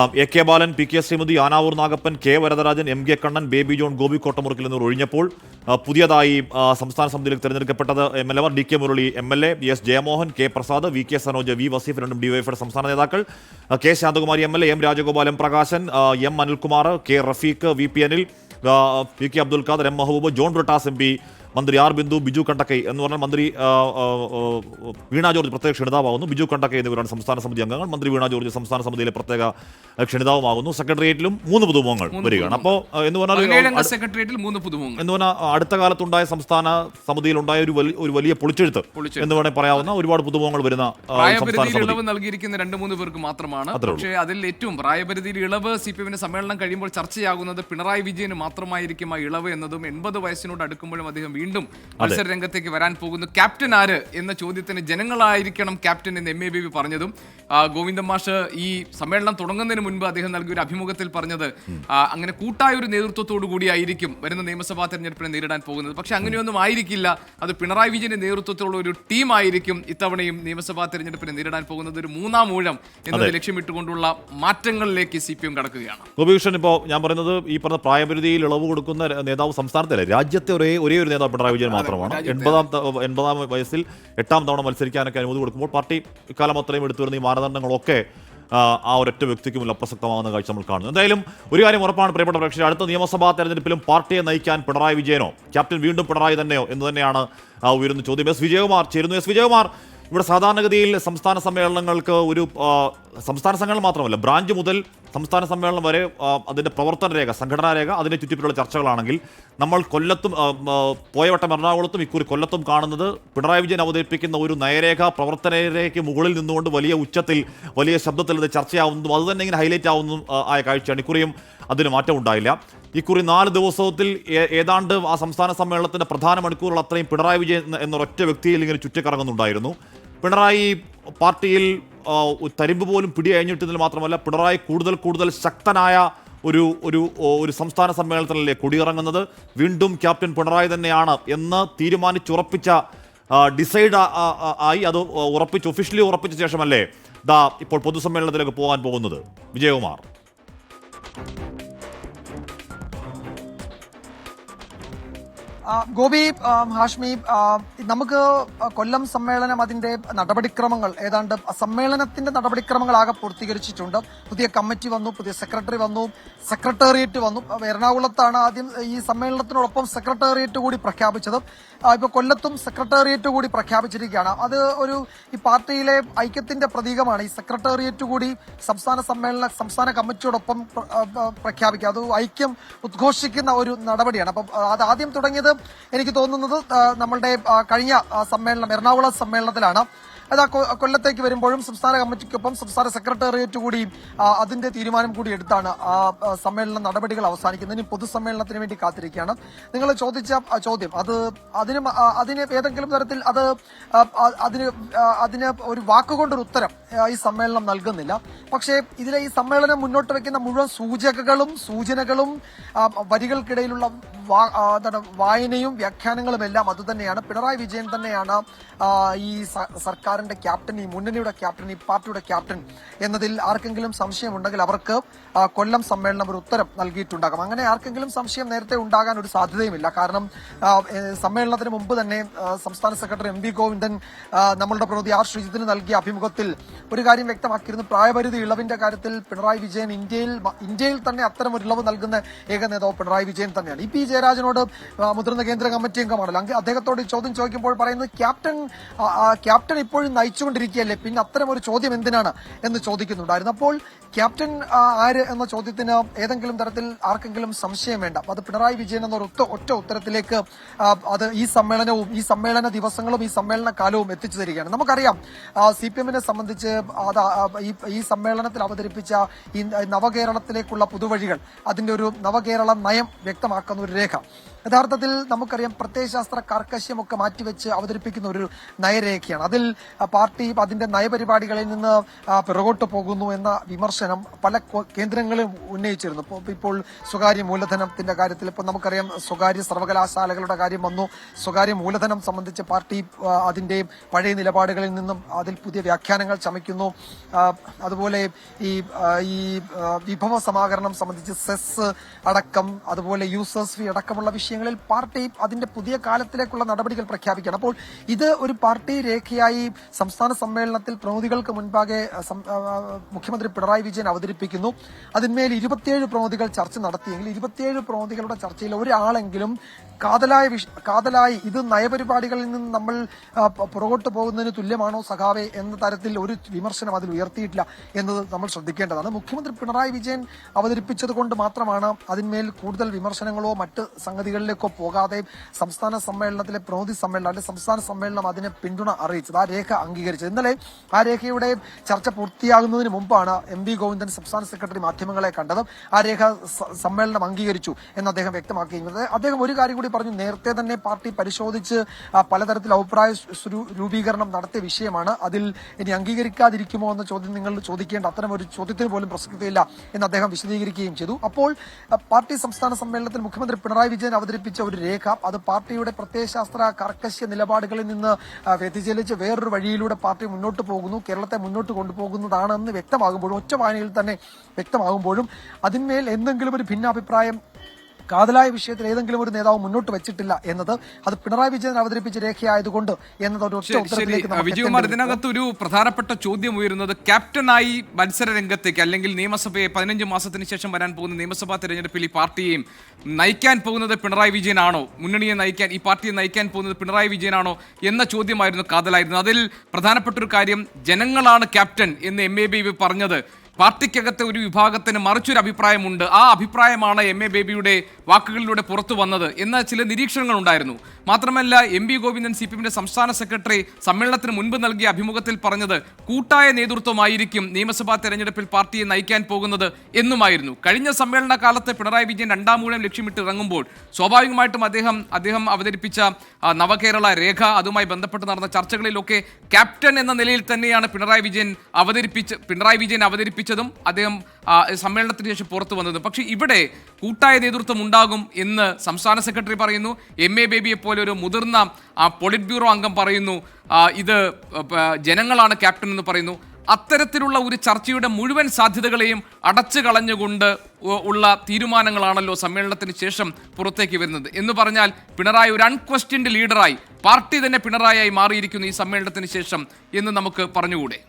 A K Balan, P K Sreemathi, Anavoor Nagappan, K Varadarajan, M K Kannan, Baby John, Gopi Kottamurickal എന്നിവർ ഒഴിഞ്ഞപ്പോൾ പുതിയതായി സംസ്ഥാന സമിതിയിലേക്ക് തെരഞ്ഞെടുക്കപ്പെട്ടത് MLA D K Murali MLA, S Jayamohan, K Prasad, V K Sanoj, V Vaseef, രണ്ടും ഡിവൈഎഫ്ഐയുടെ സംസ്ഥാന നേതാക്കൾ, K Santhakumari MLA, M Rajagopal, M Prakashan, M Anilkumar, K Rafeeq, V P Anil, P K Abdul Khader, M Mehaboob, John Brittas MP, മന്ത്രി ആർ ബിന്ദു, ബിജു കണ്ടക്കൈ എന്ന് പറഞ്ഞാൽ മന്ത്രി വീണ ജോർജ് പ്രത്യേക ക്ഷണിതാവാകുന്നു. ബിജു കണ്ടക്കൈ എന്നിവരാണ് സംസ്ഥാന സമിതി അംഗങ്ങൾ. മന്ത്രി വീണ ജോർജ് സംസ്ഥാന സമിതിയിലെ പ്രത്യേക ക്ഷണിതാവുമാകുന്നു. സെക്രട്ടേറിയറ്റിലും 3 പുതുമുഖങ്ങൾ വരികയാണ്. അപ്പോൾ എന്ന് പറഞ്ഞാൽ അടുത്ത കാലത്തുണ്ടായ സംസ്ഥാന സമിതിയിലുണ്ടായ ഒരു വലിയ പൊളിച്ചെഴുത്ത് എന്ന് വേണമെങ്കിൽ പറയാവുന്ന ഒരുപാട് പുതുമുഖങ്ങൾ വരുന്ന ഇളവ് നൽകിയിരിക്കുന്ന 2-3 പേർക്ക് മാത്രമാണ്. പക്ഷേ അതിൽ ഏറ്റവും പ്രായപരിധിയിൽ ഇളവ് CPM സമ്മേളനം കഴിയുമ്പോൾ ചർച്ചയാകുന്നത് പിണറായി വിജയന് മാത്രമായിരിക്കും ആ ഇളവ് എന്നതും 80 വയസ്സിനോട് അടുക്കുമ്പോഴും അദ്ദേഹം വീണ്ടും മത്സര രംഗത്തേക്ക് വരാൻ പോകുന്നു. ക്യാപ്റ്റൻ ആര് എന്ന ചോദ്യത്തിന് ജനങ്ങളായിരിക്കണം ക്യാപ്റ്റൻ എന്ന് MABB പറഞ്ഞതും ഗോവിന്ദൻ മാഷ് ഈ സമ്മേളനം തുടങ്ങുന്നതിന് മുൻപ് അദ്ദേഹം നൽകിയ ഒരു അഭിമുഖത്തിൽ പറഞ്ഞത് അങ്ങനെ കൂട്ടായ ഒരു നേതൃത്വത്തോടു കൂടിയായിരിക്കും വരുന്ന നിയമസഭാ തെരഞ്ഞെടുപ്പിനെ നേരിടാൻ പോകുന്നത്. പക്ഷെ അങ്ങനെയൊന്നും ആയിരിക്കില്ല. അത് പിണറായി വിജയന്റെ നേതൃത്വത്തിലുള്ള ഒരു ടീമായിരിക്കും ഇത്തവണയും നിയമസഭാ തെരഞ്ഞെടുപ്പിനെ നേരിടാൻ പോകുന്നത്. ഒരു 3-ാം ഊഴം എന്നത് ലക്ഷ്യമിട്ടുകൊണ്ടുള്ള മാറ്റങ്ങളിലേക്ക് CPM കടക്കുകയാണ്. ഗോപികൃഷ്ണൻ, ഇപ്പോൾ ഞാൻ പറയുന്നത് ഈ പറഞ്ഞ പ്രായപരിധിയിൽ ഇളവ് കൊടുക്കുന്ന നേതാവ് സംസ്ഥാനത്തല്ലേ, രാജ്യത്തെ ഒരേ ഒരു നേതാവ് പിണറായി വിജയൻ മാത്രമാണ്. 80-ാം വയസ്സിൽ 8ാം തവണ മത്സരിക്കാനൊക്കെ അനുമതി കൊടുക്കുമ്പോൾ പാർട്ടി ഇക്കാലം അത്രയും എടുത്തു വരുന്ന ഈ മാനദണ്ഡങ്ങളൊക്കെ ആ ഒരൊറ്റ വ്യക്തിക്ക് മുന്നിൽ അപ്രസക്തമാകുന്ന കാഴ്ച നമ്മൾ കാണുന്നു. എന്തായാലും ഒരു കാര്യം ഉറപ്പാണ് പ്രിയപ്പെട്ട പ്രേക്ഷകർ, അടുത്ത നിയമസഭാ തെരഞ്ഞെടുപ്പിലും പാർട്ടിയെ നയിക്കാൻ പിണറായി വിജയനോ ക്യാപ്റ്റൻ വീണ്ടും പിണറായി തന്നെയോ എന്ന് തന്നെയാണ് ഉയരുന്ന ചോദ്യം. എസ് വിജയകുമാർ ചേരുന്നു. എസ് വിജയകുമാർ, ഇവിടെ സാധാരണഗതിയിൽ സംസ്ഥാന സമ്മേളനങ്ങൾക്ക് ഒരു സംസ്ഥാന സമ്മേളനം മാത്രമല്ല, ബ്രാഞ്ച് മുതൽ സംസ്ഥാന സമ്മേളനം വരെ അതിൻ്റെ പ്രവർത്തന രേഖ, സംഘടനാ രേഖ, അതിനെ ചുറ്റിപ്പറ്റിയുള്ള ചർച്ചകളാണെങ്കിൽ നമ്മൾ കൊല്ലത്തും പോയവട്ടം എറണാകുളത്തും ഇക്കുറി കൊല്ലത്തും കാണുന്നത് പിണറായി വിജയൻ അവതരിപ്പിക്കുന്ന ഒരു നയരേഖ, പ്രവർത്തനരേഖയ്ക്ക് മുകളിൽ നിന്നുകൊണ്ട് വലിയ ഉച്ചത്തിൽ വലിയ ശബ്ദത്തിൽ ഇത് ചർച്ചയാവുന്നതും അത് തന്നെ ഇങ്ങനെ ഹൈലൈറ്റ് ആവുന്നതും ആയ കാഴ്ചയാണ്. ഇക്കുറിയും അതിന് മാറ്റം ഉണ്ടായില്ല. ഇക്കുറി 4 ദിവസത്തിൽ ഏതാണ്ട് ആ സംസ്ഥാന സമ്മേളനത്തിൻ്റെ പ്രധാന മണിക്കൂറുകൾ അത്രയും പിണറായി വിജയൻ എന്നൊരൊറ്റ വ്യക്തിയിൽ ഇങ്ങനെ ചുറ്റിക്കറങ്ങുന്നുണ്ടായിരുന്നു. പിണറായി പാർട്ടിയിൽ തരിമ്പ് പോലും പിടി അയഞ്ഞിട്ടതിൽ മാത്രമല്ല, പിണറായി കൂടുതൽ ശക്തനായ ഒരു സംസ്ഥാന സമ്മേളനത്തിലല്ലേ കൊടിയിറങ്ങുന്നത്. വീണ്ടും ക്യാപ്റ്റൻ പിണറായി തന്നെയാണ് എന്ന് തീരുമാനിച്ചുറപ്പിച്ച ഡിസൈഡ് ആയി, അത് ഒഫീഷ്യലി ഉറപ്പിച്ച ശേഷമല്ലേ ഇപ്പോൾ പൊതുസമ്മേളനത്തിലേക്ക് പോകാൻ പോകുന്നത്. വിജയകുമാർ, ഗോപി, ഹാഷ്മി, നമുക്ക് കൊല്ലം സമ്മേളനം അതിന്റെ നടപടിക്രമങ്ങൾ ഏതാണ്ട് സമ്മേളനത്തിന്റെ നടപടിക്രമങ്ങളാകെ പൂർത്തീകരിച്ചിട്ടുണ്ട്. പുതിയ കമ്മിറ്റി വന്നു, പുതിയ സെക്രട്ടറി വന്നു, സെക്രട്ടേറിയറ്റ് വന്നു. എറണാകുളത്താണ് ആദ്യം ഈ സമ്മേളനത്തിനോടൊപ്പം സെക്രട്ടേറിയറ്റ് കൂടി പ്രഖ്യാപിച്ചത്. ഇപ്പൊ കൊല്ലത്തും സെക്രട്ടേറിയറ്റ് കൂടി പ്രഖ്യാപിച്ചിരിക്കുകയാണ്. അത് ഈ പാർട്ടിയിലെ ഐക്യത്തിന്റെ പ്രതീകമാണ്. ഈ സെക്രട്ടേറിയറ്റ് കൂടി സംസ്ഥാന കമ്മിറ്റിയോടൊപ്പം പ്രഖ്യാപിക്കുക, അത് ഐക്യം ഉദ്ഘോഷിക്കുന്ന ഒരു നടപടിയാണ്. അപ്പം അത് ആദ്യം തുടങ്ങിയത് എനിക്ക് തോന്നുന്നത് നമ്മളുടെ കഴിഞ്ഞ സമ്മേളനം, എറണാകുളം സമ്മേളനത്തിലാണ്. അത് കൊല്ലത്തേക്ക് വരുമ്പോഴും സംസ്ഥാന കമ്മിറ്റിക്കൊപ്പം സംസ്ഥാന സെക്രട്ടേറിയറ്റ് കൂടി അതിന്റെ തീരുമാനം കൂടി എടുത്താണ് ആ സമ്മേളന നടപടികൾ അവസാനിക്കുന്നത്. ഇനി പൊതുസമ്മേളനത്തിന് വേണ്ടി കാത്തിരിക്കുകയാണ്. നിങ്ങൾ ചോദിച്ച ചോദ്യം അതിന് ഏതെങ്കിലും തരത്തിൽ അതിന് ഒരു വാക്കുകൊണ്ടൊരു ഉത്തരം ഈ സമ്മേളനം നൽകുന്നില്ല. പക്ഷേ ഇതിലെ ഈ സമ്മേളനം മുന്നോട്ട് വെക്കുന്ന മുഴുവൻ സൂചനകളും വരികൾക്കിടയിലുള്ള വായനയും വ്യാഖ്യാനങ്ങളും എല്ലാം അതുതന്നെയാണ്. പിണറായി വിജയൻ തന്നെയാണ് ഈ സർക്കാരിന്റെ ക്യാപ്റ്റൻ, ഈ മുന്നണിയുടെ ക്യാപ്റ്റൻ, ഈ പാർട്ടിയുടെ ക്യാപ്റ്റൻ എന്നതിൽ ആർക്കെങ്കിലും സംശയമുണ്ടെങ്കിൽ അവർക്ക് കൊല്ലം സമ്മേളനം ഒരു ഉത്തരം നൽകിയിട്ടുണ്ടാകും. അങ്ങനെ ആർക്കെങ്കിലും സംശയം നേരത്തെ ഉണ്ടാകാൻ ഒരു സാധ്യതയുമില്ല. കാരണം സമ്മേളനത്തിന് മുമ്പ് തന്നെ സംസ്ഥാന സെക്രട്ടറി MV ഗോവിന്ദൻ നമ്മളുടെ പ്രതിനിധി ആർ ശ്രീജിത്തിന് നൽകിയ അഭിമുഖത്തിൽ ഒരു കാര്യം വ്യക്തമാക്കിയിരുന്നു. പ്രായപരിധി ഇളവിന്റെ കാര്യത്തിൽ പിണറായി വിജയൻ ഇന്ത്യയിൽ തന്നെ അത്തരം ഒരു ഇളവ് നൽകുന്ന ഏക നേതാവ് പിണറായി വിജയൻ തന്നെയാണ്. EP ജയരാജനോട് മുതിർന്ന കേന്ദ്ര കമ്മിറ്റി അംഗമാണല്ലോ, അദ്ദേഹത്തോട് ചോദ്യം ചോദിക്കുമ്പോൾ പറയുന്നത് ക്യാപ്റ്റൻ ഇപ്പോഴും നയിച്ചുകൊണ്ടിരിക്കുകയല്ലേ, പിന്നെ അത്തരം ഒരു ചോദ്യം എന്തിനാണ് എന്ന് ചോദിക്കുന്നുണ്ടായിരുന്നു. അപ്പോൾ ക്യാപ്റ്റൻ ആര് എന്ന ചോദ്യത്തിന് ഏതെങ്കിലും തരത്തിൽ ആർക്കെങ്കിലും സംശയം വേണ്ട. അത് പിണറായി വിജയൻ എന്ന ഒറ്റ ഉത്തരത്തിലേക്ക് അത് ഈ സമ്മേളനവും ഈ സമ്മേളന ദിവസങ്ങളും ഈ സമ്മേളന കാലവും എത്തിച്ചു തരികയാണ്. നമുക്കറിയാം CPM-നെ സംബന്ധിച്ച് ഈ സമ്മേളനത്തിൽ അവതരിപ്പിച്ച ഈ നവകേരളത്തിലേക്കുള്ള പുതുവഴികൾ, അതിന്റെ ഒരു നവകേരള നയം വ്യക്തമാക്കുന്ന ഒരു രേഖ രേഖ യഥാർത്ഥത്തിൽ നമുക്കറിയാം പ്രത്യയശാസ്ത്ര കാർക്കശ്യമൊക്കെ മാറ്റിവെച്ച് അവതരിപ്പിക്കുന്ന ഒരു നയരേഖയാണ്. അതിൽ പാർട്ടി അതിന്റെ നയപരിപാടികളിൽ നിന്ന് പിറകോട്ട് പോകുന്നു എന്ന വിമർശനം പല കേന്ദ്രങ്ങളും ഉന്നയിച്ചിരുന്നു. ഇപ്പോൾ സ്വകാര്യ മൂലധനത്തിന്റെ കാര്യത്തിൽ ഇപ്പോൾ നമുക്കറിയാം സ്വകാര്യ സർവകലാശാലകളുടെ കാര്യം വന്നു. സ്വകാര്യ മൂലധനം സംബന്ധിച്ച് പാർട്ടി അതിന്റെ പഴയ നിലപാടുകളിൽ നിന്നും അതിൽ പുതിയ വ്യാഖ്യാനങ്ങൾ ചമയ്ക്കുന്നു. അതുപോലെ ഈ വിഭവ സമാഹരണം സംബന്ധിച്ച് സെസ് അടക്കം അതുപോലെ യൂസേഴ്സ് ഫീ അടക്കമുള്ള വിഷയങ്ങളിൽ പാർട്ടി അതിന്റെ പുതിയ കാലത്തിലേക്കുള്ള നടപടികൾ പ്രഖ്യാപിക്കണം. അപ്പോൾ ഇത് ഒരു പാർട്ടി രേഖയായി സംസ്ഥാന സമ്മേളനത്തിൽ പ്രതിനിധികൾക്ക് മുൻപാകെ മുഖ്യമന്ത്രി പിണറായി വിജയൻ അവതരിപ്പിക്കുന്നു. അതിന്മേൽ 27 പ്രതിനിധികൾ ചർച്ച നടത്തിയെങ്കിൽ 27 പ്രതിനിധികളുടെ ചർച്ചയിൽ ഒരാളെങ്കിലും കാതലായി ഇത് നയപരിപാടികളിൽ നിന്ന് നമ്മൾ പുറകോട്ട് പോകുന്നതിന് തുല്യമാണോ സഖാവെ എന്ന തരത്തിൽ ഒരു വിമർശനം അതിൽ ഉയർത്തിയിട്ടില്ല എന്നത് നമ്മൾ ശ്രദ്ധിക്കേണ്ടതാണ്. മുഖ്യമന്ത്രി പിണറായി വിജയൻ അവതരിപ്പിച്ചത് കൊണ്ട് മാത്രമാണ് അതിന്മേൽ കൂടുതൽ വിമർശനങ്ങളോ മറ്റ് സംഗതികളിലേക്കോ പോകാതെ സംസ്ഥാന സമ്മേളനത്തിലെ പ്രതിനിധി സമ്മേളനം അല്ലെങ്കിൽ സംസ്ഥാന സമ്മേളനം അതിനെ പിന്തുണ അറിയിച്ചത്, ആ രേഖ അംഗീകരിച്ചത്. ഇന്നലെ ആ രേഖയുടെ ചർച്ച പൂർത്തിയാകുന്നതിന് മുമ്പാണ് എം വി ഗോവിന്ദൻ സംസ്ഥാന സെക്രട്ടറി മാധ്യമങ്ങളെ കണ്ടതും ആ രേഖ സമ്മേളനം അംഗീകരിച്ചു എന്ന് അദ്ദേഹം വ്യക്തമാക്കിയിരുന്നത്. അദ്ദേഹം ഒരു കാര്യം കൂടി പറഞ്ഞു, നേരത്തെ തന്നെ പാർട്ടി പരിശോധിച്ച് പലതരത്തിൽ അഭിപ്രായ രൂപീകരണം നടത്തിയ വിഷയമാണ്. അതിൽ ഇനി അംഗീകരിക്കാതിരിക്കുമോ എന്ന ചോദ്യം നിങ്ങൾ ചോദിക്കേണ്ട അത്തരം ഒരു ചോദ്യത്തിന് പോലും പ്രസക്തിയില്ല എന്ന് അദ്ദേഹം വിശദീകരിക്കുകയും ചെയ്തു. അപ്പോൾ പാർട്ടി സംസ്ഥാന സമ്മേളനത്തിൽ മുഖ്യമന്ത്രി പിണറായി വിജയൻ അവതരിപ്പിച്ച ഒരു രേഖ അത് പാർട്ടിയുടെ പ്രത്യയശാസ്ത്ര കർക്കശ്യ നിലപാടുകളിൽ നിന്ന് വ്യതിചലിച്ച് വേറൊരു വഴിയിലൂടെ പാർട്ടി മുന്നോട്ട് പോകുന്നു, കേരളത്തെ മുന്നോട്ട് കൊണ്ടുപോകുന്നതാണെന്ന് വ്യക്തമാകുമ്പോഴും ഒറ്റ വായനയിൽ തന്നെ വ്യക്തമാകുമ്പോഴും അതിന്മേൽ എന്തെങ്കിലും ഒരു ഭിന്നാഭിപ്രായം കാതലായ വിഷയത്തിൽ ഏതെങ്കിലും ഒരു നേതാവ് മുന്നോട്ട് വെച്ചിട്ടില്ല എന്നത് അത് പിണറായി വിജയൻ അവതരിപ്പിച്ച രേഖയായതുകൊണ്ട് എന്നത് ഒരു ഒറ്റ ഉത്തരത്തിലേക്ക് വിജയകുമാർ, ഇതിനകത്ത് ഒരു പ്രധാനപ്പെട്ട ചോദ്യം ഉയരുന്നത് ക്യാപ്റ്റനായി മത്സര രംഗത്തേക്ക് അല്ലെങ്കിൽ നിയമസഭയെ 15 മാസത്തിന് ശേഷം വരാൻ പോകുന്ന നിയമസഭാ തെരഞ്ഞെടുപ്പിൽ ഈ പാർട്ടിയെയും നയിക്കാൻ പോകുന്നത് പിണറായി വിജയനാണോ, മുന്നണിയെ നയിക്കാൻ ഈ പാർട്ടിയെ നയിക്കാൻ പോകുന്നത് പിണറായി വിജയനാണോ എന്ന ചോദ്യമായിരുന്നു കാതലായിരുന്നു. അതിൽ പ്രധാനപ്പെട്ട ഒരു കാര്യം, ജനങ്ങളാണ് ക്യാപ്റ്റൻ എന്ന് എം എ ബേബി പറഞ്ഞത് പാർട്ടിക്കകത്തെ ഒരു വിഭാഗത്തിന് മറിച്ചൊരു അഭിപ്രായമുണ്ട്. ആ അഭിപ്രായമാണ് എം എ ബേബിയുടെ വാക്കുകളിലൂടെ പുറത്തു വന്നത് എന്ന ചില നിരീക്ഷണങ്ങൾ ഉണ്ടായിരുന്നു. മാത്രമല്ല എം വി ഗോവിന്ദൻ CPM സംസ്ഥാന സെക്രട്ടറി സമ്മേളനത്തിന് മുൻപ് നൽകിയ അഭിമുഖത്തിൽ പറഞ്ഞത് കൂട്ടായ നേതൃത്വമായിരിക്കും നിയമസഭാ തെരഞ്ഞെടുപ്പിൽ പാർട്ടിയെ നയിക്കാൻ പോകുന്നത് എന്നുമായിരുന്നു. കഴിഞ്ഞ സമ്മേളന കാലത്ത് പിണറായി വിജയൻ 2ാം ഊഴം ലക്ഷ്യമിട്ട് ഇറങ്ങുമ്പോൾ സ്വാഭാവികമായിട്ടും അദ്ദേഹം അവതരിപ്പിച്ച നവകേരള രേഖ അതുമായി ബന്ധപ്പെട്ട് നടന്ന ചർച്ചകളിലൊക്കെ ക്യാപ്റ്റൻ എന്ന നിലയിൽ തന്നെയാണ് പിണറായി വിജയൻ അവതരിപ്പിച്ചതും അദ്ദേഹം സമ്മേളനത്തിന് ശേഷം പുറത്തു വന്നതും. പക്ഷേ ഇവിടെ കൂട്ടായ നേതൃത്വം ഉണ്ടാകും എന്ന് സംസ്ഥാന സെക്രട്ടറി പറയുന്നു. എം എ ബേബിയെ പോലെ ഒരു മുതിർന്ന പോളിറ്റ് ബ്യൂറോ അംഗം പറയുന്നു ഇത് ജനങ്ങളാണ് ക്യാപ്റ്റൻ എന്ന് പറയുന്നു. അത്തരത്തിലുള്ള ഒരു ചർച്ചയുടെ മുഴുവൻ സാധ്യതകളെയും അടച്ചു കളഞ്ഞുകൊണ്ട് ഉള്ള തീരുമാനങ്ങളാണല്ലോ സമ്മേളനത്തിന് ശേഷം പുറത്തേക്ക് വരുന്നത്. എന്ന് പറഞ്ഞാൽ പിണറായി ഒരു അൺക്വസ്റ്റ്യൻഡ് ലീഡറായി പാർട്ടി തന്നെ പിണറായി മാറിയിരിക്കുന്നു ഈ സമ്മേളനത്തിന് ശേഷം എന്ന് നമുക്ക് പറഞ്ഞുകൂടെ?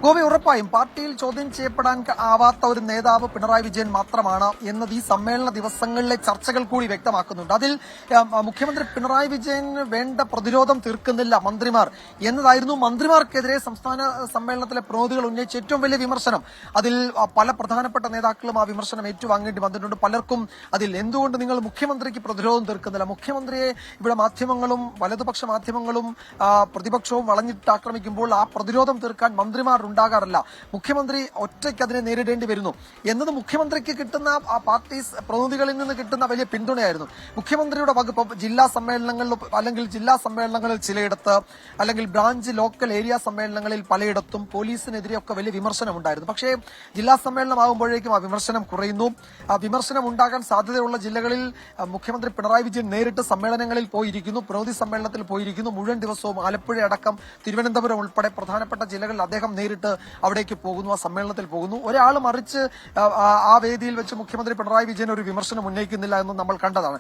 ഗോപി, ഉറപ്പായും പാർട്ടിയിൽ ചോദ്യം ചെയ്യപ്പെടാൻ ആവാത്ത ഒരു നേതാവ് പിണറായി വിജയൻ മാത്രമാണ് എന്നത് ഈ സമ്മേളന ദിവസങ്ങളിലെ ചർച്ചകൾ കൂടി വ്യക്തമാക്കുന്നുണ്ട്. അതിൽ മുഖ്യമന്ത്രി പിണറായി വിജയന് വേണ്ട പ്രതിരോധം തീർക്കുന്നില്ല മന്ത്രിമാർ എന്നതായിരുന്നു മന്ത്രിമാർക്കെതിരെ സംസ്ഥാന സമ്മേളനത്തിലെ പ്രതിനിധികൾ ഉന്നയിച്ച ഏറ്റവും വലിയ വിമർശനം. അതിൽ പല പ്രധാനപ്പെട്ട നേതാക്കളും ആ വിമർശനം ഏറ്റുവാങ്ങേണ്ടി വന്നിട്ടുണ്ട്. പലർക്കും അതിൽ എന്തുകൊണ്ട് നിങ്ങൾ മുഖ്യമന്ത്രിക്ക് പ്രതിരോധം തീർക്കുന്നില്ല, മുഖ്യമന്ത്രിയെ ഇവിടെ മാധ്യമങ്ങളും വലതുപക്ഷ മാധ്യമങ്ങളും പ്രതിപക്ഷവും വളഞ്ഞിട്ട് ആക്രമിക്കുമ്പോൾ ആ പ്രതിരോധം തീർക്കാൻ മന്ത്രിമാർ ഉണ്ടാകാറില്ല, മുഖ്യമന്ത്രി ഒറ്റയ്ക്ക് അതിനെ നേരിടേണ്ടി വരുന്നു എന്നത് മുഖ്യമന്ത്രിക്ക് കിട്ടുന്ന പാർട്ടി പ്രതിനിധികളിൽ നിന്ന് കിട്ടുന്ന വലിയ പിന്തുണയായിരുന്നു. മുഖ്യമന്ത്രിയുടെ വകുപ്പ് ജില്ലാ സമ്മേളനങ്ങളിൽ ചിലയിടത്ത് അല്ലെങ്കിൽ ബ്രാഞ്ച് ലോക്കൽ ഏരിയ സമ്മേളനങ്ങളിൽ പലയിടത്തും പോലീസിനെതിരെയൊക്കെ വലിയ വിമർശനം ഉണ്ടായിരുന്നു. പക്ഷേ ജില്ലാ സമ്മേളനമാകുമ്പോഴേക്കും ആ വിമർശനം കുറയുന്നു. ആ വിമർശനം ഉണ്ടാകാൻ സാധ്യതയുള്ള ജില്ലകളിൽ മുഖ്യമന്ത്രി പിണറായി വിജയൻ നേരിട്ട് സമ്മേളനങ്ങളിൽ പോയിരിക്കുന്നു, പ്രതിനിധി സമ്മേളനത്തിൽ പോയിരിക്കുന്നു. മുഴുവൻ ദിവസവും ആലപ്പുഴ അടക്കം തിരുവനന്തപുരം ഉൾപ്പെടെ പ്രധാനപ്പെട്ട ജില്ലകളിൽ അദ്ദേഹം നേരിട്ട് അവിടേക്ക് പോകുന്നു, ആ സമ്മേളനത്തിൽ പോകുന്നു. ഒരാൾ മറിച്ച് ആ വേദിയിൽ വെച്ച് മുഖ്യമന്ത്രി പിണറായി വിജയൻ ഒരു വിമർശനം ഉന്നയിക്കുന്നില്ല എന്ന് നമ്മൾ കണ്ടതാണ്.